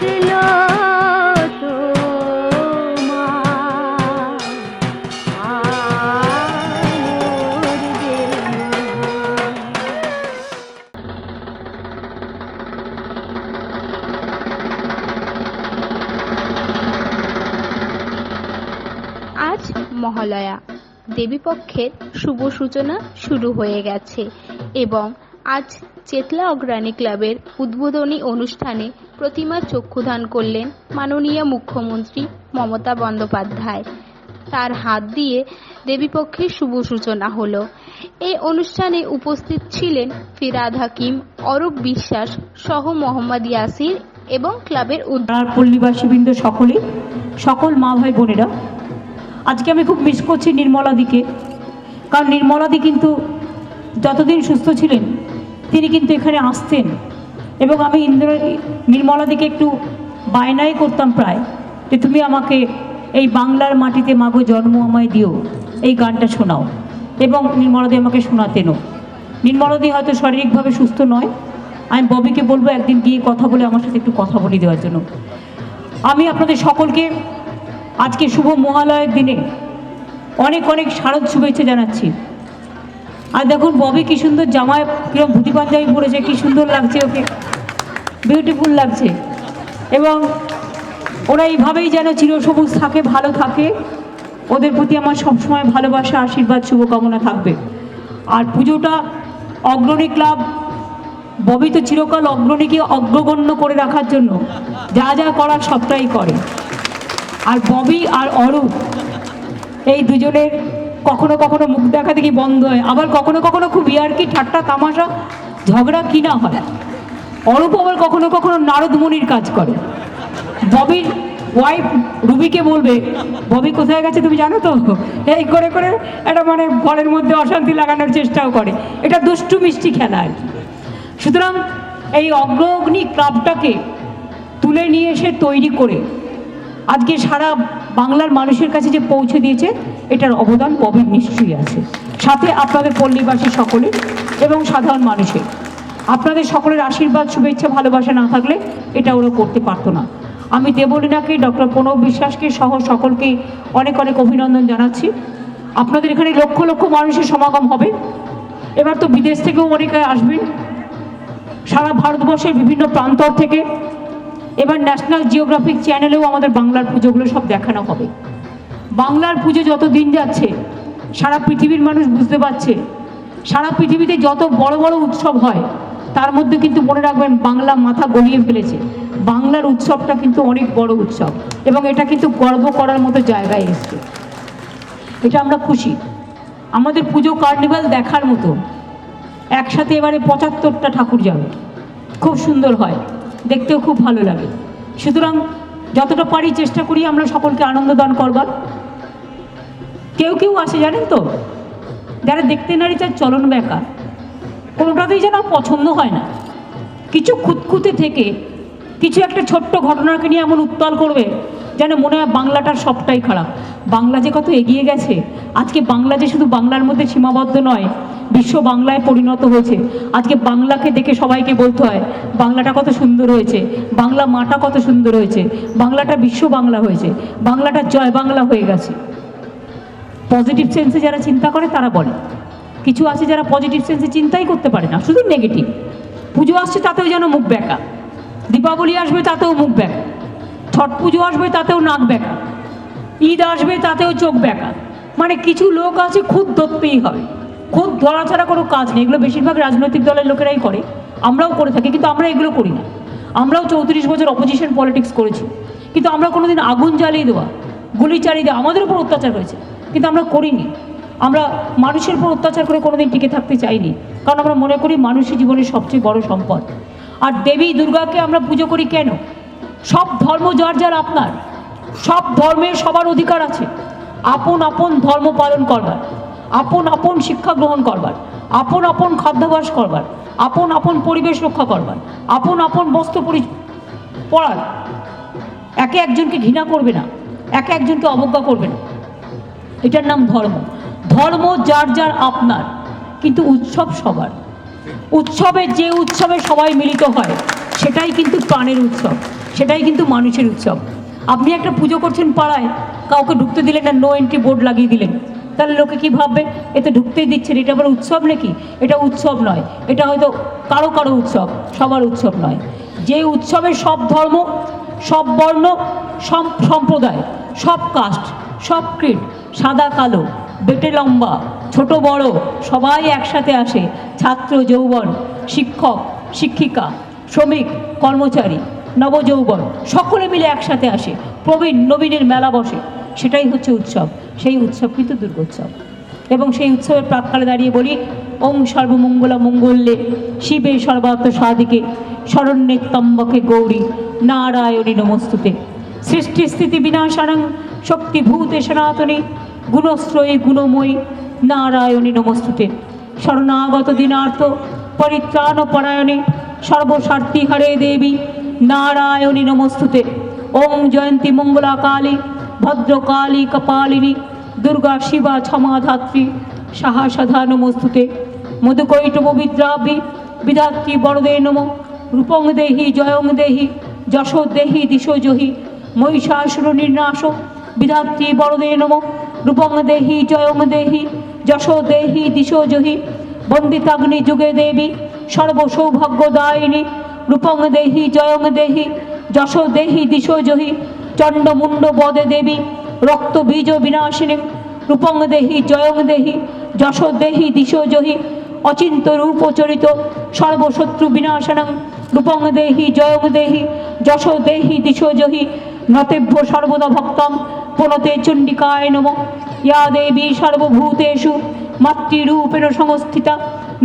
আসলো তোমার আলোর আজ মহালয়া, দেবীপক্ষের শুভ সূচনা শুরু হয়ে গেছে এবং আজ চেতলা অগ্রণী ক্লাবের উদ্বোধনী অনুষ্ঠানে প্রতিমার চক্ষুদান করলেন মাননীয় মুখ্যমন্ত্রী মমতা বন্দ্যোপাধ্যায়। তার হাত দিয়ে দেবীপক্ষের শুভ সূচনা হলো। এই অনুষ্ঠানে উপস্থিত ছিলেন ফিরাদ হাকিম, অরূপ বিশ্বাস সহ মোহাম্মদ ইয়াসির এবং ক্লাবের পল্লীবাসীবৃন্দ সকলে, সকল মা ভাই বোনেরা, আজকে আমি খুব মিস করছি নির্মলাদিকে। কারণ নির্মলাদি কিন্তু যতদিন সুস্থ ছিলেন তিনি কিন্তু এখানে আসতেন এবং আমি নির্মলাদিকে একটু বায়নাই করতাম প্রায় যে তুমি আমাকে এই বাংলার মাটিতে মাগো জন্ম আমায় দিও, এই গানটা শোনাও, এবং নির্মলাদি আমাকে শোনাতেনও। নির্মলাদি হয়তো শারীরিকভাবে সুস্থ নয়, আমি ববিকে বলবো একদিন গিয়ে কথা বলে আমার সাথে একটু কথা বলে দেওয়ার জন্য। আমি আপনাদের সকলকে আজকে শুভ মহালয়ের দিনে অনেক অনেক শারদ শুভেচ্ছা জানাচ্ছি। আর দেখুন ববি কি সুন্দর জামায় কিরকম ধুতি পাঞ্জাবি পরেছে, কি সুন্দর লাগছে, ওকে বিউটিফুল লাগছে। এবং ওরা এইভাবেই যেন চিরসবুজ থাকে, ভালো থাকে, ওদের প্রতি আমার সবসময় ভালোবাসা, আশীর্বাদ, শুভকামনা থাকবে। আর পুজোটা অগ্রণী ক্লাব, ববি তো চিরকাল অগ্রণীকে অগ্রগণ্য করে রাখার জন্য যা যা করার সবটাই করে। আর ববি আর অরূপ এই দুজনের কখনো কখনো মুখ দেখা দেখি বন্ধ হয়, আবার কখনো কখনো খুব ইয়ার্কি ঠাট্টা তামাশা ঝগড়া কিনা হয়। অরূপ আবার কখনো কখনো নারদমণির কাজ করে। ববির ওয়াইফ রুবিকে বলবে, ববি কোথায় গেছে তুমি জানো তো, এই করে করে একটা মানে ঘরের মধ্যে অশান্তি লাগানোর চেষ্টাও করে। এটা দুষ্টু মিষ্টি খেলা আর কি। সুতরাং এই অগ্রণী ক্লাবটাকে তুলে নিয়ে এসে তৈরি করে আজকে সারা বাংলার মানুষের কাছে যে পৌঁছে দিয়েছে, এটার অবদান ববির নিশ্চয়ই আছে, সাথে আপনাদের পল্লীবাসী সকলের এবং সাধারণ মানুষের। আপনাদের সকলের আশীর্বাদ, শুভেচ্ছা, ভালোবাসা না থাকলে এটা ওরা করতে পারতো না। আমি দেবলীনাকে, ডক্টর প্রণব বিশ্বাসকে সহ সকলকে অনেক অনেক অভিনন্দন জানাচ্ছি। আপনাদের এখানে লক্ষ লক্ষ মানুষের সমাগম হবে। এবার তো বিদেশ থেকেও অনেকে আসবেন, সারা ভারতবর্ষের বিভিন্ন প্রান্তর থেকে। এবার ন্যাশনাল জিওগ্রাফিক চ্যানেলেও আমাদের বাংলার পুজোগুলো সব দেখানো হবে। বাংলার পুজো যত দিন যাচ্ছে সারা পৃথিবীর মানুষ বুঝতে পারছে, সারা পৃথিবীতে যত বড় বড় উৎসব হয় তার মধ্যে কিন্তু মনে রাখবেন বাংলা মাথা গলিয়ে ফেলেছে। বাংলার উৎসবটা কিন্তু অনেক বড় উৎসব এবং এটা কিন্তু গর্ব করার মতো জায়গায় এসছে। এটা আমরা খুশি। আমাদের পুজো কার্নিভাল দেখার মতো। একসাথে এবারে ৭৫টা ঠাকুর যাবে, খুব সুন্দর হয়, দেখতেও খুব ভালো লাগে। সুতরাং যতটা পারি চেষ্টা করি আমরা সকলকে আনন্দ দান করবার। কেউ কেউ আসে জানেন তো, যারা দেখতে নারী তার চলন বেঁকা, কোনোটাতেই যেন পছন্দ হয় না। কিছু খুঁতখুঁতে থেকে কিছু একটা ছোট্ট ঘটনাকে নিয়ে এমন উত্তাল করবে যেন মনে হয় বাংলাটার সবটাই খারাপ। বাংলা যে কত এগিয়ে গেছে, আজকে বাংলা যে শুধু বাংলার মধ্যে সীমাবদ্ধ নয়, বিশ্ব বাংলায় পরিণত হয়েছে। আজকে বাংলাকে দেখে সবাইকে বলতে হয় বাংলাটা কত সুন্দর হয়েছে, বাংলা মাটা কত সুন্দর হয়েছে, বাংলাটা বিশ্ব বাংলা হয়েছে, বাংলাটা জয় বাংলা হয়ে গেছে। পজিটিভ সেন্সে যারা চিন্তা করে তারা বলে, কিছু আছে যারা পজিটিভ সেন্সে চিন্তাই করতে পারে না, শুধু নেগেটিভ। পুজো আসছে তাতেও যেন মুখ বেঁকা, দীপাবলি আসবে তাতেও মুখ বেঁকা, ছট পুজো আসবে তাতেও নাক বেঁকা, ঈদ আসবে তাতেও চোখ বেঁকা। মানে কিছু লোক আছে খুদ ধরতেই হবে, খুদ ধরা ছাড়া কোনো কাজ নেই। এগুলো বেশিরভাগ রাজনৈতিক দলের লোকেরাই করে, আমরাও করে থাকি, কিন্তু আমরা এগুলো করি না। আমরাও 34 বছর অপোজিশন পলিটিক্স করেছি, কিন্তু আমরা কোনোদিন আগুন জ্বালিয়ে দেওয়া, গুলি চালিয়ে দেওয়া, আমাদের উপর অত্যাচার হয়েছে কিন্তু আমরা করিনি। আমরা মানুষের উপর অত্যাচার করে কোনোদিন টিকে থাকতে চাইনি, কারণ আমরা মনে করি মানুষই জীবনের সবচেয়ে বড় সম্পদ। আর দেবী দুর্গাকে আমরা পুজো করি কেন? সব ধর্ম যার যার আপনার, সব ধর্মের সবার অধিকার আছে আপন আপন ধর্ম পালন করবার, আপন আপন শিক্ষা গ্রহণ করবার, আপন আপন খাদ্যাভ্যাস করবার, আপন আপন পরিবেশ রক্ষা করবার, আপন আপন বস্ত্র পরার। একে একজনকে ঘৃণা করবে না, একে একজনকে অবজ্ঞা করবে না, এটার নাম ধর্ম। ধর্ম যার যার আপনার, কিন্তু উৎসব সবার। উৎসবে যে উৎসবে সবাই মিলিত হয় সেটাই কিন্তু প্রাণের উৎসব, সেটাই কিন্তু মানুষের উৎসব। আপনি একটা পুজো করছেন পাড়ায়, কাউকে ঢুকতে দিলেন না, নো এন্ট্রি বোর্ড লাগিয়ে দিলেন, তাহলে লোকে কী ভাববে? এতে ঢুকতেই দিচ্ছেন, এটা আবার উৎসব নাকি? এটা উৎসব নয়, এটা হয়তো কারো কারো উৎসব, সবার উৎসব নয়। যে উৎসবে সব ধর্ম, সব বর্ণ, সব সম্প্রদায়, সব কাস্ট, সব ক্রিড, সাদা কালো, বেটে লম্বা, ছোট বড় সবাই একসাথে আসে, ছাত্র যৌবন, শিক্ষক শিক্ষিকা, শ্রমিক কর্মচারী, নবযৌবন সকলে মিলে একসাথে আসে, প্রবীণ নবীনের মেলা বসে, সেটাই হচ্ছে উৎসব। সেই উৎসব কিন্তু দুর্গোৎসব। এবং সেই উৎসবের প্রাক্কালে দাঁড়িয়ে বলি, ওং সর্বমঙ্গলা মঙ্গলে শিবে সর্বার্থ সাধিকে শরণ্যে ত্র্যম্বকে গৌরী নারায়ণী নমস্তুতে। সৃষ্টি স্থিতি বিনাশানং শক্তিভূতে সনাতনী গুণশ্রয়ী গুণময়ী নারায়ণী নমস্তুতে। শরণাগত দিনার্থ পরিত্রাণ পরায়ণে সর্বস্বার্থী হরে দেবী নারায়ণী নমস্তুতে। ওং জয়ন্তী মঙ্গলা কালী ভদ্রকালী কপালিনী দুর্গা শিবা ক্ষমা ধাত্রী সাহা সধা নমস্তুতে। মধুকৈটব বিদ্রাভি বিধাত্রী বড়দে নম রূপং দেহি জয়ং দেহি যশো দেহি দিশো জহি মহিষাসুর নির্নাশ বিধাত্রী বড়দে নম রূপং দেহি জয়ং দেহি যশো দেহি দিশো জহি বন্দিতাগ্নি যুগে দেবী সর্বসৌভাগ্যদায়িনী রূপং দেহি জয়ং দেহি যশো দেহি দিশো জহি চণ্ডমুণ্ড বদে দেবী রক্ত বীজ বিনাশিনী রূপং দেহি জয়ং দেহি যশো দেহি দিশো জহি অচিন্ত রূপচরিত সর্বশত্রু বিনাশনং রূপং দেহি জয়ং দেহি যশো দেহি দিশো জহি নতেভ্য সর্বদা ভক্তং পুনতে চণ্ডিকায় নমঃ। ইয়া দেবী সর্বভূতেষু মাতৃরূপেণ সংস্থিতা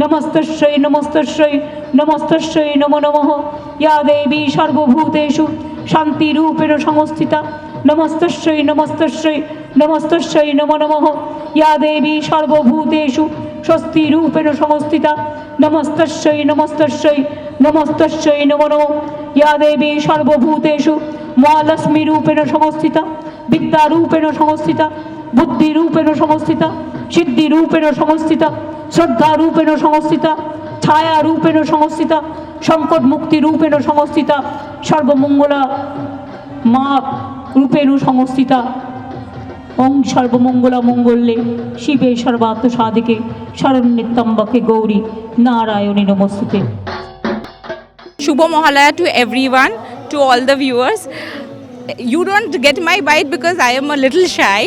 নমস্তস্যৈ নমস্তস্যৈ নমস্তস্যৈ নমো নমঃ। ইয়া দেবী সর্বভূতেষু শান্তিরূপেণ সংস্থিতা নমস্তস্যৈ নমস্তস্যৈ নমস্তস্যৈ নমো নমঃ। ইয়া দেবী সর্বভূতেষু স্বস্তিরূপেণ সংস্থিতা নমস্তস্যৈ নমস্তস্যৈ নমস্তস্যৈ নমো নমঃ। ইয়া দেবী সর্বভূতেষু মহালক্ষ্মীরূপেণ সংস্থিতা বিদ্যারূপেণ সংস্থিতা বুদ্ধিরূপেণ সংস্থিতা সিদ্ধিরূপেণ সংস্থিতা শ্রদ্ধারূপেণ সংস্থিতা ছায়ারূপেণ সংস্থিতা সংকট মুক্তিরূপেণ সংস্থিতা সর্বমঙ্গলা মা রূপেণ সংস্থিতা। ওং সর্বমঙ্গলা মঙ্গলে শিবে সর্বার্থ সাধিকে শরণ্যে ত্র্যম্বকে গৌরী নারায়ণী নমস্তুতে। Shubho Mahalaya to everyone, to all the viewers. You don't get my bite because I am a little shy,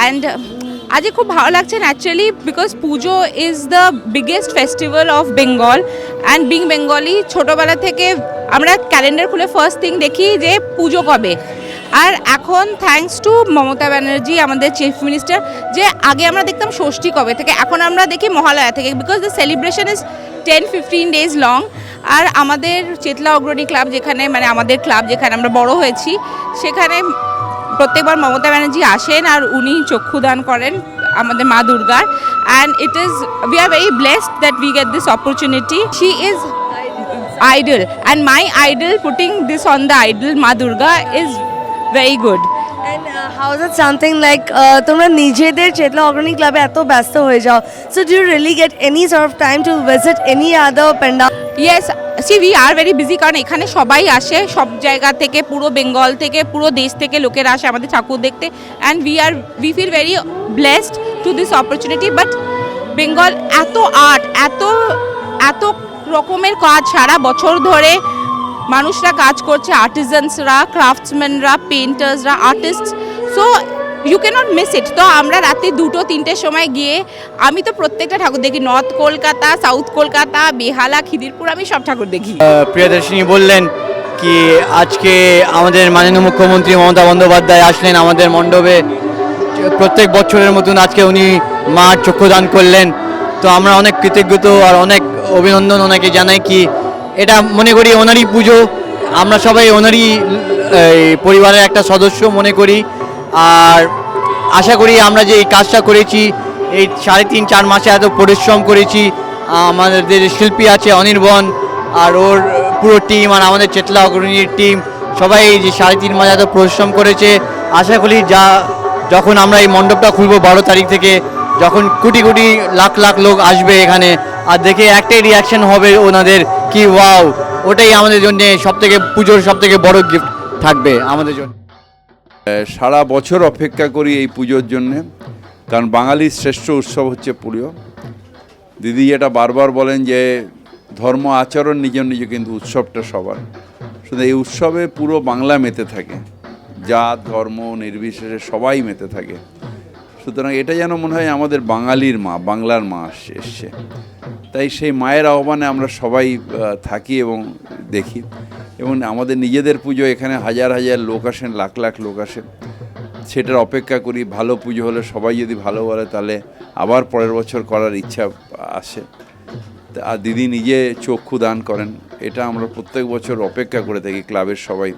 and আজকে খুব ভালো লাগছে naturally because Puja is the biggest festival of Bengal and being Bengali ছোটোবেলা থেকে আমরা calendar খুলে first thing দেখি যে পুজো কবে। আর এখন থ্যাঙ্কস টু মমতা ব্যানার্জি আমাদের চিফ মিনিস্টার, যে আগে আমরা দেখতাম ষষ্ঠী কবে থেকে, এখন আমরা দেখি মহালয়া থেকে, because the celebration is 10-15 days long. আর আমাদের চেতলা অগ্রণী ক্লাব যেখানে মানে আমাদের ক্লাব যেখানে আমরা বড় হয়েছি, সেখানে প্রত্যেকবার মমতা ব্যানার্জি আসেন আর উনি চক্ষুদান করেন আমাদের মা দুর্গার। And it is we are very blessed that we get this opportunity. She is idol and my idol putting this on the idol Ma Durga is very good. And how is it something like তোমরা নিজেদের চেতলা অগ্রণী ক্লাবে এত ব্যস্ত হয়ে যাও, so do you really get any sort of time to visit any other pandal? Yes, see we are very busy কারণ এখানে সবাই আসে সব জায়গা থেকে, পুরো বেঙ্গল থেকে, পুরো দেশ থেকে লোকেরা আসে আমাদের ঠাকুর দেখতে। and we feel very blessed to this opportunity. but Bengal এত আর্ট, এত রকমের কাজ সারা বছর ধরে মানুষরা কাজ করছে, আর্টিজানসরা, ক্রাফটসম্যানরা, পেন্টার্সরা, artists, so you can't miss it. তো আমরা রাতে 2-3টের সময় গিয়ে আমি তো প্রত্যেকটা ঠাকুর দেখি, নর্থ কলকাতা, সাউথ কলকাতা, বেহালা, খিদিরপুর, আমি সব ঠাকুর দেখি। প্রিয়দর্শিনী বললেন কি আজকে আমাদের মাননীয় মুখ্যমন্ত্রী মমতা বন্দ্যোপাধ্যায় আসলেন আমাদের মণ্ডপে, প্রত্যেক বছরের মতন আজকে উনি মার চক্ষুদান করলেন। তো আমরা অনেক কৃতজ্ঞত আর অনেক অভিনন্দন ওনাকে জানাই। কি এটা মনে করি ওনারই পুজো, আমরা সবাই ওনারই পরিবারের একটা সদস্য মনে করি। আর আশা করি আমরা যে এই কাজটা করেছি, এই 3.5-4 মাসে এত পরিশ্রম করেছি, আমাদের শিল্পী আছে অনির্বন আর ওর পুরো টিম আর আমাদের চেতলা অগ্রণীর টিম সবাই এই যে 3.5 মাস এত পরিশ্রম করেছে। আশা করি যখন আমরা এই মণ্ডপটা খুলবো 12 তারিখ থেকে, যখন কোটি কোটি লাখ লাখ লোক আসবে এখানে আর দেখে একটাই রিয়াকশন হবে ওনাদের কি ওয়াও, ওটাই আমাদের জন্য সবথেকে পুজোর সবথেকে বড় গিফট থাকবে আমাদের জন্য। সারা বছর অপেক্ষা করি এই পুজোর জন্যে, কারণ বাঙালির শ্রেষ্ঠ উৎসব হচ্ছে পুজো। দিদি যেটা বারবার বলেন যে ধর্ম আচরণ নিজ নিজ, কিন্তু উৎসবটা সবার। শুধু এই উৎসবে পুরো বাংলা মেতে থাকে, জাত ধর্ম নির্বিশেষে সবাই মেতে থাকে। সুতরাং এটা যেন মনে হয় আমাদের বাঙালির মা, বাংলার মা এসছে। তাই সেই মায়ের আহ্বানে আমরা সবাই থাকি এবং দেখি। এবং আমাদের নিজেদের পুজো, এখানে হাজার হাজার লোক আসেন, লাখ লাখ লোক আসেন, সেটার অপেক্ষা করি। ভালো পুজো হলে সবাই যদি ভালো বলে তাহলে আবার পরের বছর করার ইচ্ছা আসে। আর দিদি নিজে চক্ষু দান করেন, এটা আমরা প্রত্যেক বছর অপেক্ষা করে থাকি ক্লাবের সবাই,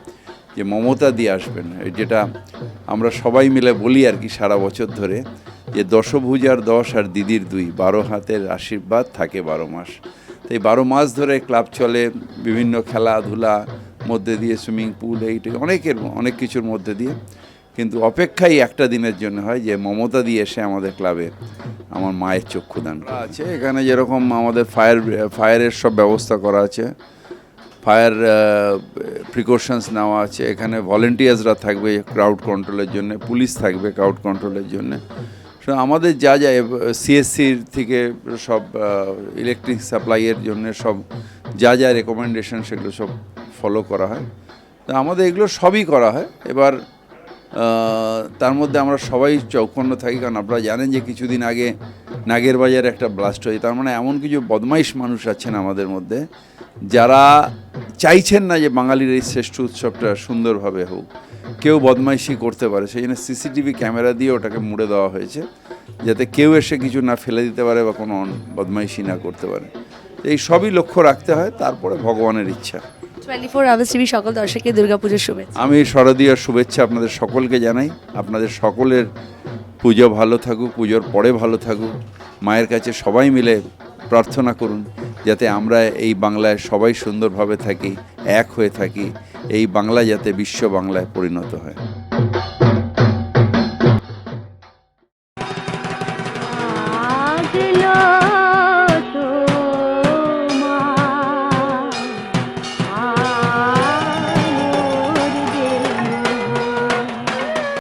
যে মমতা দিয়ে আসবেন। যেটা আমরা সবাই মিলে বলি আর কি সারা বছর ধরে, যে দশভুজার 10 আর দিদির 2, 12 হাতের আশীর্বাদ থাকে 12 মাস। তো এই 12 মাস ধরে ক্লাব চলে, বিভিন্ন খেলাধুলা মধ্যে দিয়ে, সুইমিং পুল, এইটা অনেক কিছুর মধ্যে দিয়ে। কিন্তু অপেক্ষাই একটা দিনের জন্য হয়, যে মমতা দিয়ে এসে আমাদের ক্লাবে আমার মায়ের চক্ষুদান আছে। এখানে যেরকম আমাদের ফায়ারের সব ব্যবস্থা করা আছে, ফায়ার প্রিকশনস নেওয়া আছে। এখানে ভলেন্টিয়ার্সরা থাকবে ক্রাউড কন্ট্রোলের জন্য, পুলিশ থাকবে ক্রাউড কন্ট্রোলের জন্য। আমাদের যা যা সিএসসির থেকে সব ইলেকট্রিক সাপ্লাইয়ের জন্য সব যা যা রেকমেন্ডেশন, সেগুলো সব ফলো করা হয়। তো আমাদের এগুলো সবই করা হয়। এবার তার মধ্যে আমরা সবাই চৌকন্ন থাকি, কারণ আপনারা জানেন যে কিছুদিন আগে নাগের বাজারে একটা ব্লাস্ট হয়েছে। তার মানে এমন কিছু বদমাইশ মানুষ আছেন আমাদের মধ্যে, যারা চাইছেন না যে বাঙালির এই শ্রেষ্ঠ উৎসবটা সুন্দরভাবে হোক, কেউ বদমাইশি করতে পারে। সেই জন্য সিসিটিভি ক্যামেরা দিয়ে ওটাকে মুড়ে দেওয়া হয়েছে, যাতে কেউ এসে কিছু না ফেলে দিতে পারে বা কোনো বদমাইশি না করতে পারে। এই সবই লক্ষ্য রাখতে হয়, তারপরে ভগবানের ইচ্ছা। 24 আওয়ার্স টিভি সকল দর্শককে দুর্গাপুজোর শুভেচ্ছা। আমি শারদীয়ার শুভেচ্ছা আপনাদের সকলকে জানাই। আপনাদের সকলের পুজো ভালো থাকুক, পুজোর পরে ভালো থাকুক। মায়ের কাছে সবাই মিলে প্রার্থনা করুন যাতে আমরা এই বাংলায় সবাই সুন্দরভাবে থাকি, এক হয়ে থাকি, এই বাংলা যাতে বিশ্ব বাংলায় পরিণত হয়। আগলো